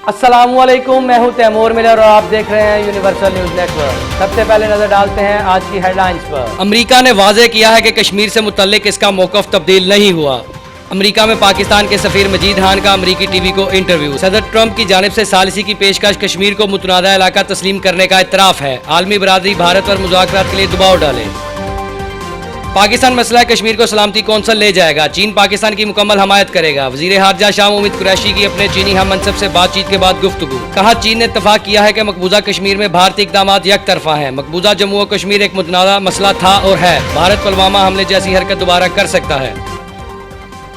अस्सलामु अलैकुम, मैं हूं तैमूर मिलर और आप देख रहे हैं यूनिवर्सल न्यूज नेटवर्क। सबसे पहले नजर डालते हैं आज की हेडलाइंस पर। अमेरिका ने वाज़ेह किया है कि कश्मीर से मुतल्लिक इसका मौक़िफ़ तब्दील नहीं हुआ। अमेरिका में पाकिस्तान के सफ़ीर मजीद खान का अमेरिकी टीवी को इंटरव्यू। सदर ट्रंप की जानिब से सालिसी की पेशकश, कश्मीर को मुतनाज़ा इलाका तस्लीम करने का इतराफ़ है। आलमी बरादरी भारत पर मुज़ाकरात के लिए दबाव डाले। पाकिस्तान मसला कश्मीर को सलामती कौंसल ले जाएगा। चीन पाकिस्तान की मुकम्मल हमायत करेगा। वज़ीर खारजा शाह उम्मीद कुरैशी की अपने चीनी हम मनसब से बातचीत के बाद गुफ्तगू। कहा, चीन ने इत्तफाक किया है कि मकबूजा कश्मीर में भारतीय इक़दामात एक तरफा हैं। मकबूजा जम्मू और कश्मीर एक मुतनाज़ा मसला था और है। भारत पुलवामा हमले जैसी हरकत दोबारा कर सकता है।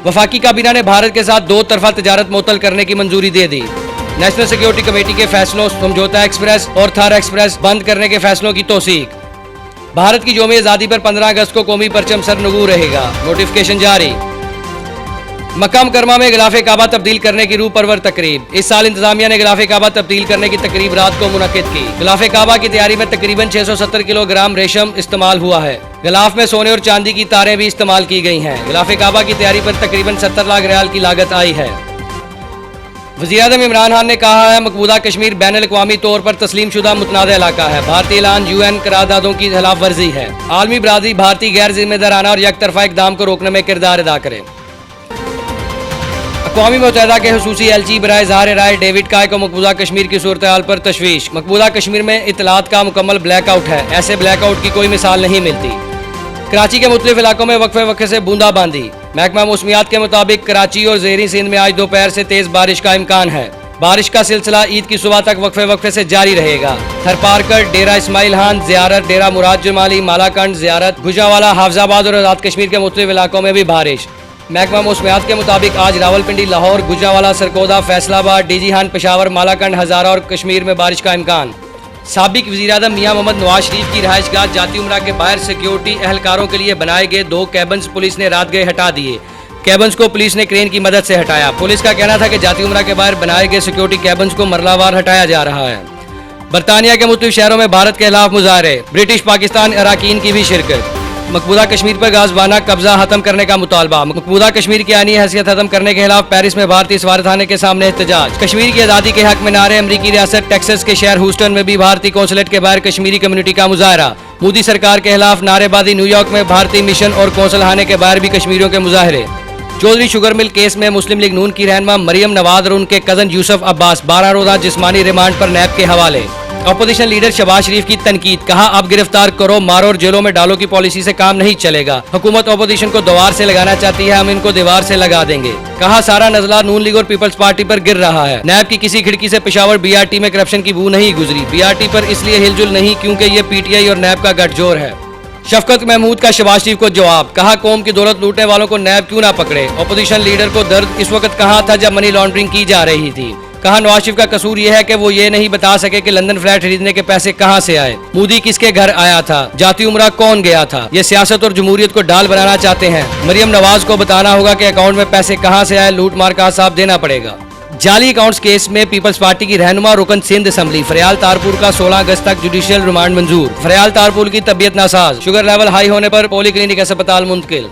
वफाकी काबीना ने भारत के साथ दो तरफा तजारत मुअत्तल करने की मंजूरी दे दी। नेशनल सिक्योरिटी कमेटी के फैसलों, समझौता एक्सप्रेस और थार एक्सप्रेस बंद करने के फैसलों की तौसीक। भारत की यौम आज़ादी पर 15 अगस्त को कौमी परचम सरनगू रहेगा। नोटिफिकेशन जारी। मक्का मुकरमा में गिलाफ़े काबा तब्दील करने की रूह परवर तकरीब। इस साल इंतजामिया ने गिलाफ़े काबा तब्दील करने की तकरीब रात को मुनक्किद की। गिलाफ़े काबा की तैयारी में तकरीबन 670 किलोग्राम रेशम इस्तेमाल हुआ है। गिलाफ में सोने और चांदी की तारें भी इस्तेमाल की गई हैं। गिलाफ़े काबा की तैयारी पर तकरीबन 70 लाख रियाल की लागत आई है। वज़ीर-ए-आज़म इमरान खान ने कहा है, मकबूजा कश्मीर बैनुल-अक़वामी तौर पर तस्लीम शुदा मुतनाज़ा इलाका है। भारतीय ऐलान UN करारदादों की खिलाफ वर्जी है। आलमी बरादरी भारतीय गैर जिम्मेदाराना और यकतरफा इक़दाम को रोकने में किरदार अदा करे। अक़वामी मुत्तहिदा के ख़ुसूसी एलची बराए इज़हार राय डेविड काय को मकबूजा कश्मीर की सूरत हाल पर तशवीश। मकबूजा कश्मीर में इत्तलात का मुकम्मल ब्लैकआउट है। ऐसे ब्लैकआउट की कोई मिसाल नहीं मिलती। कराची के मुख्तलिफ इलाकों में वक्फे वक्फे से बूंदाबांदी। महकमा मौसमियात के मुताबिक कराची और ज़ेहरी सिंध में आज दोपहर से तेज़ बारिश का इम्कान है। बारिश का सिलसिला ईद की सुबह तक वक्फे वक्फे से जारी रहेगा। थरपारकर, डेरा इस्माइल खान ज़ियारत, डेरा मुराद जमाली, मालाकंड ज़ियारत, गुजरावाला, हाफजाबाद और आज़ाद कश्मीर के मुख्तलिफ इलाकों में भी बारिश। महकमा मौसमियात के मुताबिक आज रावलपिंडी, लाहौर, गुजरावाला, सरगोदा, फैसलाबाद, डीजी खान, पेशावर, मालाकंड, हज़ारा और कश्मीर में बारिश का इम्कान। साबिक वज़ीर-ए-आज़म मियां मोहम्मद नवाज शरीफ की रहायशगाह जाती उमरा के बाहर सिक्योरिटी एहलकारों के लिए बनाए गए 2 कैबन्स पुलिस ने रात गए हटा दिए। कैबन्स को पुलिस ने क्रेन की मदद से हटाया। पुलिस का कहना था कि जाती उमरा के बाहर बनाए गए सिक्योरिटी कैबन्स को मरलावार हटाया जा रहा है। बरतानिया के मुख्तलिफ शहरों में भारत के खिलाफ मुजाहरे। ब्रिटिश पाकिस्तान अराकीन की भी शिरकत। मकबूजा कश्मीर पर गाज़बाना कब्जा खत्म करने का मुतालबा। मकबूजा कश्मीर की आनी हैसियत खत्म करने के खिलाफ पेरिस में भारतीय सफारतखाने के सामने एहतजाज। कश्मीर की आज़ादी के हक में नारे। अमरीकी रियासत टेक्सास के शहर ह्यूस्टन में भी भारतीय कौंसलेट के बाहर कश्मीरी कम्युनिटी का मुजाहरा। मोदी सरकार के खिलाफ नारेबाजी। न्यूयॉर्क में भारतीय मिशन और कौंसल खाने के बाहर भी कश्मीरियों के मुजाहरे। चौधरी शुगर मिल केस में मुस्लिम लीग नून की रहनुमा मरियम नवाज और उनके कजन यूसुफ अब्बास 12 रोज़ा जिस्मानी रिमांड पर नैब के हवाले। अपोजिशन लीडर शहबाज शरीफ की तनकीद। कहा, अब गिरफ्तार करो, मारो और जेलों में डालो की पॉलिसी से काम नहीं चलेगा। हुकूमत अपोजिशन को दीवार से लगाना चाहती है, हम इनको दीवार से लगा देंगे। कहा, सारा नजला नून लीग और पीपल्स पार्टी पर गिर रहा है। नैब की किसी खिड़की से पेशावर BRT में करप्शन की बू नहीं गुजरी। BRT पर इसलिए हिलजुल नहीं क्योंकि ये PTI और नैब का गठजोड़ है। शफकत महमूद का शहबाज शरीफ को जवाब। कहा, कौम की दौलत लूटने वालों को नैब क्यों ना पकड़े। अपोजिशन लीडर को दर्द इस वक्त कहाँ था जब मनी लॉन्ड्रिंग की जा रही थी। कहा, नवाज शरीफ का कसूर यह है कि वो ये नहीं बता सके कि लंदन फ्लैट खरीदने के पैसे कहां से आए। मोदी किसके घर आया था। जाती उमरा कौन गया था। ये सियासत और जमहूरियत को डाल बनाना चाहते हैं। मरियम नवाज को बताना होगा कि अकाउंट में पैसे कहां से आए। लूट मार का हिसाब देना पड़ेगा। जाली अकाउंट्स केस में पीपल्स पार्टी की रहनुमा रुकन सिंध असम्बली फरियाल तारपुर का 16 अगस्त तक जुडिशियल रिमांड मंजूर। फरियाल तारपुर की तबीयत नासाज। शुगर लेवल हाई होने पर पॉली क्लिनिक अस्पताल मुंतकिल।